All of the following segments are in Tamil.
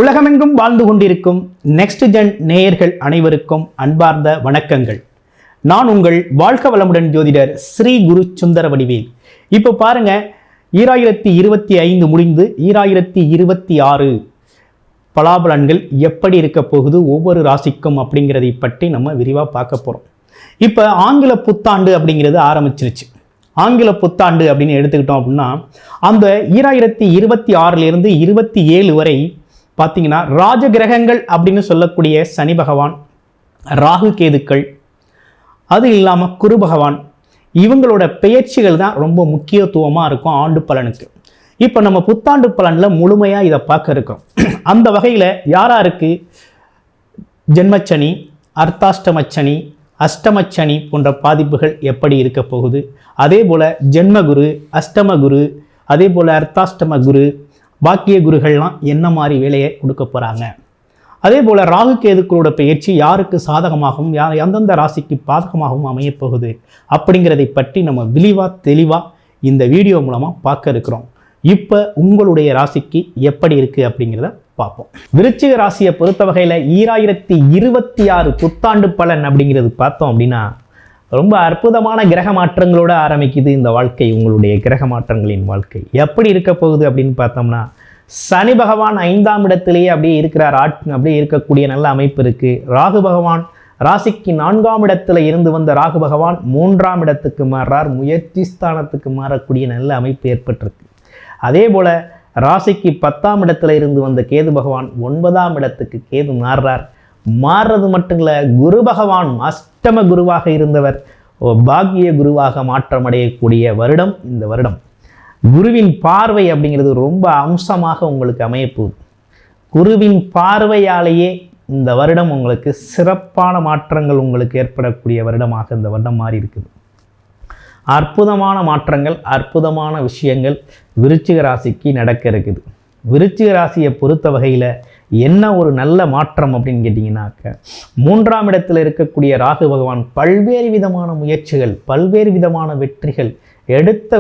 உலகமெங்கும் வாழ்ந்து கொண்டிருக்கும் நெக்ஸ்ட் ஜென் நேயர்கள் அனைவருக்கும் அன்பார்ந்த வணக்கங்கள். நான் உங்கள் வாழ்க வளமுடன் ஜோதிடர் ஸ்ரீ குரு சுந்தர வடிவேல். இப்போ பாருங்க, 2025 முடிந்து 2026 பலாபலன்கள் எப்படி இருக்க போகுது ஒவ்வொரு ராசிக்கும் அப்படிங்கிறதை பற்றி நம்ம விரிவாக பார்க்க போகிறோம். இப்போ ஆங்கில புத்தாண்டு அப்படிங்கிறது ஆரம்பிச்சிருச்சு. ஆங்கில புத்தாண்டு அப்படின்னு எடுத்துக்கிட்டோம் அப்படின்னா அந்த 2026 27 வரை பார்த்தீங்கன்னா ராஜ கிரகங்கள் அப்படின்னு சொல்லக்கூடிய சனி பகவான், ராகு கேதுக்கள், அது இல்லாமல் குரு பகவான், இவங்களோட பெயர்ச்சிகள் தான் ரொம்ப முக்கியத்துவமாக இருக்கும் ஆண்டு பலனுக்கு. இப்போ நம்ம புத்தாண்டு பலனில் முழுமையாக இதை பார்க்க இருக்கோம். அந்த வகையில் யாராருக்கு ஜென்மச்சனி, அர்த்தாஷ்டமச்சனி, அஷ்டமச்சனி போன்ற பாதிப்புகள் எப்படி இருக்க போகுது, அதே போல் ஜென்மகுரு, அஷ்டமகுரு, அதே போல் அர்த்தாஷ்டம குரு, பாக்கிய குருகள்லாம் என்ன மாதிரி வேலையை கொடுக்க போகிறாங்க, அதே போல் ராகு கேதுக்களோட பயிற்சி யாருக்கு சாதகமாகவும் எந்தெந்த ராசிக்கு பாதகமாகவும் அமையப்போகுது அப்படிங்கிறதை பற்றி நம்ம தெளிவாக இந்த வீடியோ மூலமாக பார்க்க இருக்கிறோம். இப்போ உங்களுடைய ராசிக்கு எப்படி இருக்குது அப்படிங்கிறத பார்ப்போம். விருச்சிக ராசியை பொறுத்த வகையில் 2026 புத்தாண்டு பலன் அப்படிங்கிறது பார்த்தோம் அப்படின்னா ரொம்ப அற்புதமான கிரக மாற்றங்களோடு ஆரம்பிக்குது இந்த வாழ்க்கை. உங்களுடைய கிரக மாற்றங்களின் வாழ்க்கை எப்படி இருக்க போகுது அப்படின்னு பார்த்தோம்னா, சனி பகவான் 5ஆம் இடத்திலேயே அப்படியே இருக்கிறார். அப்படியே இருக்கக்கூடிய நல்ல அமைப்பு இருக்குது. ராகு பகவான் ராசிக்கு 4ஆம் இடத்துல இருந்து வந்த ராகு பகவான் 3ஆம் இடத்துக்கு மாறுறார். முயற்சி ஸ்தானத்துக்கு மாறக்கூடிய நல்ல அமைப்பு ஏற்பட்டிருக்கு. அதே போல் ராசிக்கு 10ஆம் இடத்துல இருந்து வந்த கேது பகவான் 9ஆம் இடத்துக்கு கேது மாறுறது மட்டும் இல்லை, குரு பகவான் அஷ்டம குருவாக இருந்தவர் பாக்கிய குருவாக மாற்றமடையக்கூடிய வருடம் இந்த வருடம். குருவின் பார்வை அப்படிங்கிறது ரொம்ப அம்சமாக உங்களுக்கு அமையப்போகுது. குருவின் பார்வையாலேயே இந்த வருடம் உங்களுக்கு சிறப்பான மாற்றங்கள் உங்களுக்கு ஏற்படக்கூடிய வருடமாக இந்த வருடம் மாறி இருக்குது. அற்புதமான மாற்றங்கள், அற்புதமான விஷயங்கள் விருச்சிக ராசிக்கு நடக்க இருக்குது. விருச்சிக ராசியை பொறுத்த வகையில் என்ன ஒரு நல்ல மாற்றம் அப்படின்னு கேட்டிங்கன்னாக்க, 3ஆம் இடத்தில் இருக்கக்கூடிய ராகு பகவான் பல்வேறு விதமான முயற்சிகள், பல்வேறு விதமான வெற்றிகள், எடுத்த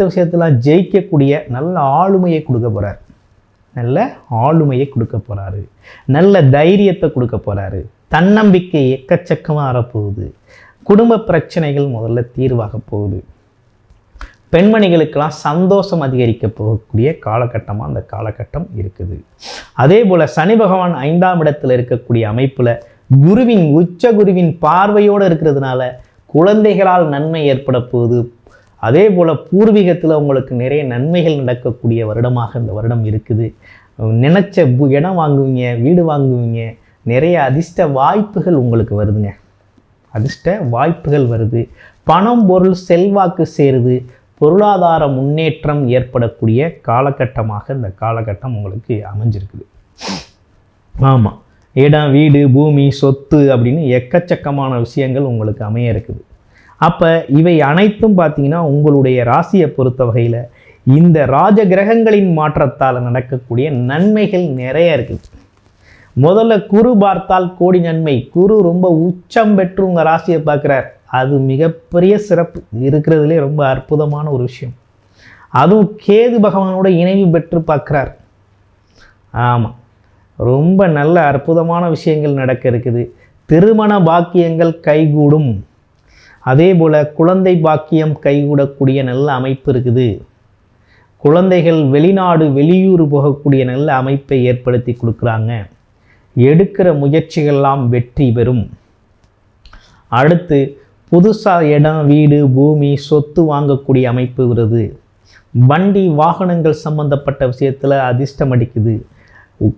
விஷயத்தெல்லாம் ஜெயிக்கக்கூடிய நல்ல ஆளுமையை கொடுக்க போகிறார். நல்ல தைரியத்தை கொடுக்க போகிறாரு. தன்னம்பிக்கை எக்கச்சக்கமாக வரப்போகுது. குடும்ப பிரச்சனைகள் முதல்ல தீர்வாக போகுது. பெண்மணிகளுக்கெல்லாம் சந்தோஷம் அதிகரிக்க போகக்கூடிய காலகட்டமாக அந்த காலகட்டம் இருக்குது. அதே போல் சனி பகவான் 5ஆம் இடத்துல இருக்கக்கூடிய அமைப்பில் உச்ச குருவின் பார்வையோடு இருக்கிறதுனால குழந்தைகளால் நன்மை ஏற்பட போகுது. அதே போல் பூர்வீகத்தில் உங்களுக்கு நிறைய நன்மைகள் நடக்கக்கூடிய வருடமாக இந்த வருடம் இருக்குது. நினச்ச இடம் வாங்குவீங்க, வீடு வாங்குவீங்க, நிறைய அதிர்ஷ்ட வாய்ப்புகள் உங்களுக்கு வருதுங்க. பணம், பொருள், செல்வாக்கு சேருது. பொருளாதார முன்னேற்றம் ஏற்படக்கூடிய காலகட்டமாக இந்த காலகட்டம் உங்களுக்கு அமைஞ்சிருக்குது. ஆமாம், இடம், வீடு, பூமி, சொத்து அப்படின்னு எக்கச்சக்கமான விஷயங்கள் உங்களுக்கு அமைய இருக்குது. அப்போ இவை அனைத்தும் பார்த்தீங்கன்னா உங்களுடைய ராசியை பொறுத்த வகையில் இந்த ராஜ கிரகங்களின் மாற்றத்தால் நடக்கக்கூடிய நன்மைகள் நிறைய இருக்குது. முதல்ல குரு பார்த்தால் கோடி நன்மை. குரு ரொம்ப உச்சம் பெற்று உங்கள் ராசியை பார்க்குறார். அது மிகப்பெரிய சிறப்பு, இருக்கிறதுலே ரொம்ப அற்புதமான ஒரு விஷயம். அதுவும் கேது பகவானோட இணைவு பெற்று பார்க்குறார். ஆமாம், ரொம்ப நல்ல அற்புதமான விஷயங்கள் நடக்க இருக்குது. திருமண பாக்கியங்கள் கைகூடும். அதே போல் குழந்தை பாக்கியம் கைகூடக்கூடிய நல்ல அமைப்பு இருக்குது. குழந்தைகள் வெளிநாடு, வெளியூர் போகக்கூடிய நல்ல அமைப்பை ஏற்படுத்தி கொடுக்குறாங்க. எடுக்கிற முயற்சிகள்லாம் வெற்றி பெறும். அடுத்து புதுசாக இடம், வீடு, பூமி, சொத்து வாங்கக்கூடிய அமைப்பு வருது. வண்டி, வாகனங்கள் சம்பந்தப்பட்ட விஷயத்தில் அதிர்ஷ்டம் அடிக்குது.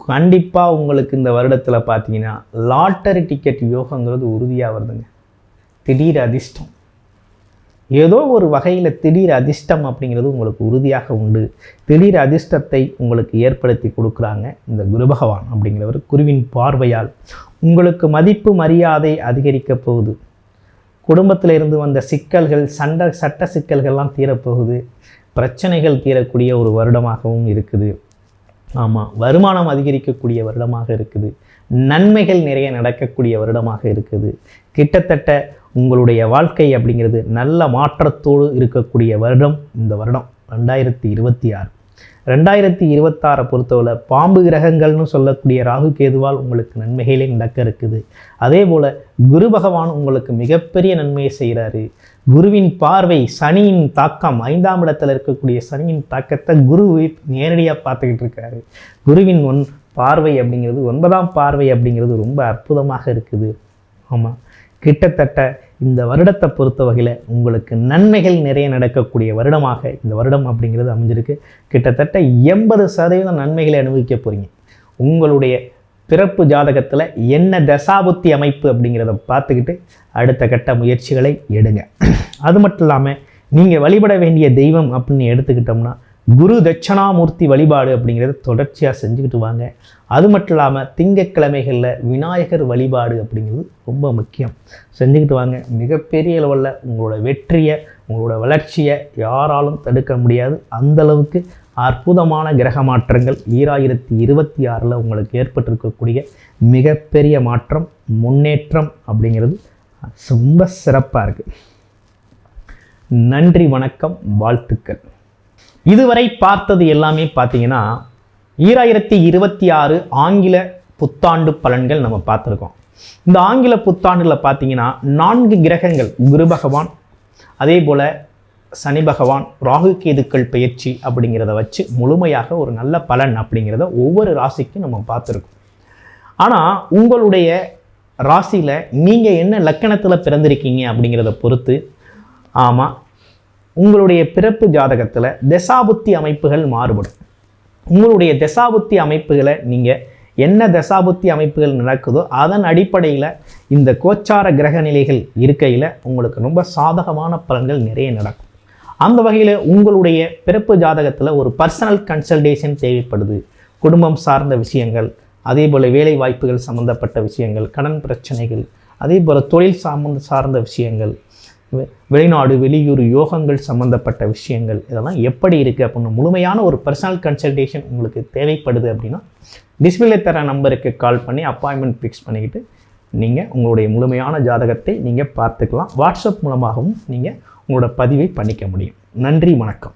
கண்டிப்பாக உங்களுக்கு இந்த வருடத்தில் பார்த்தீங்கன்னா லாட்டரி டிக்கெட் யோகங்கிறது உறுதியாக வருதுங்க. திடீர் அதிர்ஷ்டம், ஏதோ ஒரு வகையில் திடீர் அதிர்ஷ்டம் அப்படிங்கிறது உங்களுக்கு உறுதியாக உண்டு. திடீர் அதிர்ஷ்டத்தை உங்களுக்கு ஏற்படுத்தி கொடுக்குறாங்க இந்த குரு பகவான் அப்படிங்கிறவர். குருவின் பார்வையால் உங்களுக்கு மதிப்பு, மரியாதை அதிகரிக்க போகுது. குடும்பத்தில் இருந்து வந்த சிக்கல்கள், சட்ட சிக்கல்கள்லாம் தீரப்போகுது. பிரச்சனைகள் தீரக்கூடிய ஒரு வருடமாகவும் இருக்குது. ஆமாம், வருமானம் அதிகரிக்கக்கூடிய வருடமாக இருக்குது. நன்மைகள் நிறைய நடக்கக்கூடிய வருடமாக இருக்குது. கிட்டத்தட்ட உங்களுடைய வாழ்க்கை அப்படிங்கிறது நல்ல மாற்றத்தோடு இருக்கக்கூடிய வருடம் இந்த வருடம் 2026. 2026 பொறுத்தவரை பாம்பு கிரகங்கள்னு சொல்லக்கூடிய ராகு கேதுவால் உங்களுக்கு நன்மைகளே நடக்க இருக்குது. அதே போல் குரு பகவான் உங்களுக்கு மிகப்பெரிய நன்மையை செய்கிறாரு. குருவின் பார்வை, சனியின் தாக்கம், 5ஆம் இடத்துல இருக்கக்கூடிய சனியின் தாக்கத்தை குரு நேரடியாக பார்த்துக்கிட்டு இருக்காரு. குருவின் பார்வை அப்படிங்கிறது, 9ஆம் பார்வை அப்படிங்கிறது ரொம்ப அற்புதமாக இருக்குது. ஆமாம், கிட்டத்தட்ட இந்த வருடத்தை பொறுத்த வகையில் உங்களுக்கு நன்மைகள் நிறைய நடக்கக்கூடிய வருடமாக இந்த வருடம் அப்படிங்கிறது அமைஞ்சிருக்கு. கிட்டத்தட்ட 80% நன்மைகளை அனுபவிக்க போகிறீங்க. உங்களுடைய பிறப்பு ஜாதகத்தில் என்ன தசாபுத்தி அமைப்பு அப்படிங்கிறத பார்த்துக்கிட்டு அடுத்த கட்ட முயற்சிகளை எடுங்க. அது மட்டும் இல்லாமல் நீங்கள் வழிபட வேண்டிய தெய்வம் அப்படின்னு எடுத்துக்கிட்டோம்னா குரு தட்சணாமூர்த்தி வழிபாடு அப்படிங்கிறத தொடர்ச்சியாக செஞ்சுக்கிட்டு வாங்க. அது மட்டும் இல்லாமல் திங்கட்கிழமைகளில் விநாயகர் வழிபாடு அப்படிங்கிறது ரொம்ப முக்கியம், செஞ்சுக்கிட்டு வாங்க. மிகப்பெரிய லெவலில் உங்களோட வெற்றியை, உங்களோட வளர்ச்சியை யாராலும் தடுக்க முடியாது. அந்தளவுக்கு அற்புதமான கிரக மாற்றங்கள் 2026 உங்களுக்கு ஏற்பட்டிருக்கக்கூடிய மிகப்பெரிய மாற்றம், முன்னேற்றம் அப்படிங்கிறது ரொம்ப சிறப்பாக இருக்குது. நன்றி, வணக்கம், வாழ்த்துக்கள். இதுவரை பார்த்தது எல்லாமே பார்த்தீங்கன்னா 2026 ஆங்கில புத்தாண்டு பலன்கள் நம்ம பார்த்துருக்கோம். இந்த ஆங்கில புத்தாண்டில் பார்த்தீங்கன்னா 4 கிரகங்கள், குரு பகவான், அதே போல் சனி பகவான், ராகு கேதுக்கள் பயிற்சி அப்படிங்கிறத வச்சு முழுமையாக ஒரு நல்ல பலன் அப்படிங்கிறத ஒவ்வொரு ராசிக்கும் நம்ம பார்த்துருக்கோம். ஆனால் உங்களுடைய ராசியில் நீங்கள் என்ன லக்கணத்தில் பிறந்திருக்கீங்க அப்படிங்கிறத பொறுத்து, ஆமாம், உங்களுடைய பிறப்பு ஜாதகத்தில் தசாபுத்தி அமைப்புகள் மாறுபடும். உங்களுடைய தசாபுத்தி அமைப்புகளை நீங்கள் என்ன தசாபுத்தி அமைப்புகள் நடக்குதோ அதன் அடிப்படையில் இந்த கோச்சார கிரக நிலைகள் இருக்கையில் உங்களுக்கு ரொம்ப சாதகமான பலன்கள் நிறைய நடக்கும். அந்த வகையில் உங்களுடைய பிறப்பு ஜாதகத்தில் ஒரு பர்சனல் கன்சல்டேஷன் தேவைப்படுது. குடும்பம் சார்ந்த விஷயங்கள், அதே போல் வேலை வாய்ப்புகள் சம்மந்தப்பட்ட விஷயங்கள், கடன் பிரச்சனைகள், அதே போல் தொழில் சார்ந்த விஷயங்கள், வெளிநாடு வெளியூர் யோகங்கள் சம்மந்தப்பட்ட விஷயங்கள், இதெல்லாம் எப்படி இருக்குது அப்படின்னு முழுமையான ஒரு பர்சனல் கன்சல்டேஷன் உங்களுக்கு தேவைப்படுது அப்படின்னா டிஸ்பிளே தர நம்பருக்கு கால் பண்ணி அப்பாயின்மெண்ட் ஃபிக்ஸ் பண்ணிக்கிட்டு நீங்கள் உங்களுடைய முழுமையான ஜாதகத்தை நீங்கள் பார்த்துக்கலாம். வாட்ஸ்அப் மூலமாகவும் நீங்கள் உங்களோட பதிவை பண்ணிக்க முடியும். நன்றி, வணக்கம்.